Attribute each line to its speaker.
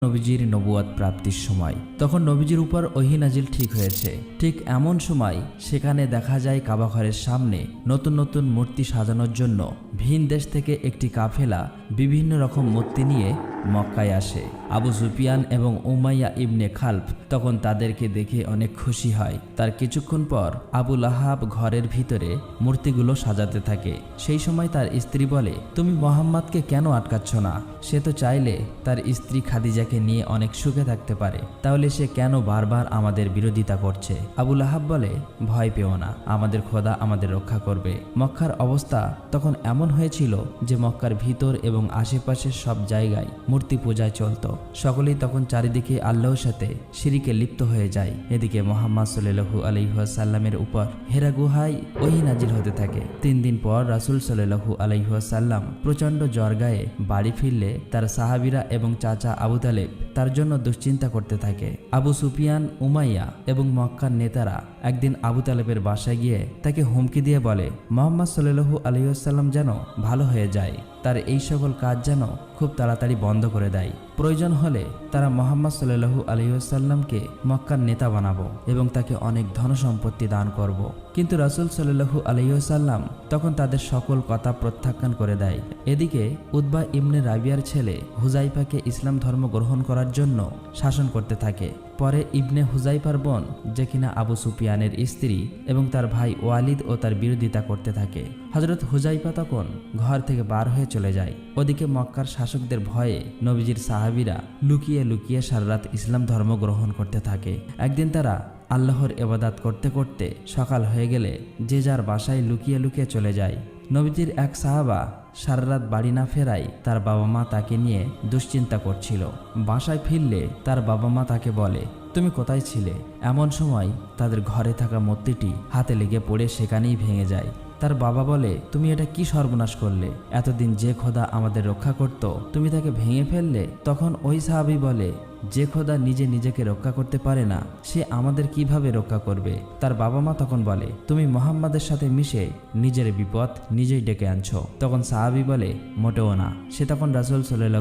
Speaker 1: নবীজির নবুয়ত প্রাপ্তির সময়। তখন নবীজির উপর ওহী নাজিল ঠিক হয়েছে। ঠিক এমন সময় সেখানে দেখা যায় কাবা ঘরের সামনে নতুন নতুন মূর্তি সাজানোর জন্য ভিন দেশ থেকে একটি কাফেলা বিভিন্ন রকম মূর্তি নিয়ে মক্কায় আসে। আবু সুফিয়ান এবং উমাইয়া ইবনে খালফ তখন তাদেরকে দেখে অনেক খুশি হয়। তার কিছুক্ষণ পর আবু লাহাব ঘরের ভিতরে মূর্তিগুলো সাজাতে থাকে। সেই সময় তার স্ত্রী বলে, তুমি মোহাম্মদকে কেন আটকাচ্ছ না? সে তো চাইলে তার স্ত্রী খাদিজাকে নিয়ে অনেক সুখে থাকতে পারে, তাহলে সে কেন বারবার আমাদের বিরোধিতা করছে? আবু লাহাব বলে, ভয় পেও না, আমাদের খোদা আমাদের রক্ষা করবে। মক্কার অবস্থা তখন এমন হয়েছিল যে মক্কার ভিতর এবং আশেপাশের সব জায়গায় মূর্তি পূজায় চলত। সকলেই তখন চারিদিকে আল্লাহর সাথে শিরিকে লিপ্ত হয়ে যায়। এদিকে মুহাম্মদ সাল্লাল্লাহু আলাইহি ওয়াসাল্লামের উপর হেরা গুহায় ওহী নাজিল হতে থাকে। 3 দিন পর রাসূল সাল্লাল্লাহু আলাইহি ওয়াসাল্লাম প্রচণ্ড জ্বর গায়ে বাড়ি ফিরলে তার সাহাবীরা এবং চাচা আবু তালেব তার জন্য দুশ্চিন্তা করতে থাকে। আবু সুফিয়ান, উমাইয়া এবং মক্কার নেতারা একদিন আবু তালেবের বাসায় গিয়ে তাকে হুমকি দিয়ে বলে, মুহাম্মদ সাল্লাল্লাহু আলাইহি ওয়াসাল্লাম যেন ভালো হয়ে যায়, তার এই সকল কাজ যেন খুব তাড়াতাড়ি বন্ধ করে দেয়। প্রয়োজন হলে তারা মুহাম্মদ সাল্লাল্লাহু আলাইহি ওয়াসাল্লামকে মক্কার নেতা বানাবো এবং তাকে অনেক ধনসম্পত্তি দান করব। কিন্তু রাসূল সাল্লাল্লাহু আলাইহি ওয়াসাল্লাম তখন তাদের সকল কথা প্রত্যাখ্যান করে দেয়। এদিকে উতবা ইবনে রাবিয়ার ছেলে হুজাইফাকে ইসলাম ধর্ম গ্রহণ করার জন্য শাসন করতে থাকে। পরে ইবনে হুজাইফার বোন, যে কিনা আবু সুফিয়ানের স্ত্রী, এবং তার ভাই ওয়ালিদ ও তার বিরোধিতা করতে থাকে। হযরত হুজাইফা তখন ঘর থেকে বার হয়ে চলে যায়। ওদিকে মক্কার শাসকদের ভয়ে নবীজির সাহাবীরা লুকিয়ে লুকিয়ে সারারাত ইসলাম ধর্ম গ্রহণ করতে থাকে। একদিন তারা আল্লাহর ইবাদত করতে করতে সকাল হয়ে গেলে যে যার বাসায় লুকিয়ে লুকিয়ে চলে যায়। নবীজির এক সাহাবা সারারাত বাড়ি না ফেরায় তার বাবা মা তাকে নিয়ে দুশ্চিন্তা করছিল। বাসায় ফিরলে তার বাবা মা তাকে বলে, তুমি কোথায় ছিলে? এমন সময় তাদের ঘরে থাকা মূর্তিটি হাতে লেগে পড়ে সেখানেই ভেঙে যায়। তার বাবা বলে, তুমি এটা কি সর্বনাশ করলে? এতদিন যে খোদা আমাদের রক্ষা করত, তুমি তাকে ভেঙে ফেললে। তখন ওই সাহাবী বলে, যে খোদা নিজে নিজেকে রক্ষা করতে পারে না, সে আমাদের কিভাবে রক্ষা করবে? তার বাবা মা তখন বলে, তুমি মুহাম্মাদের সাথে মিশে নিজের বিপদ নিজেই ডেকে আনছো। তখন সাহাবী বলে, মোটেও না। সে তখন রাসূল সাল্লাল্লাহু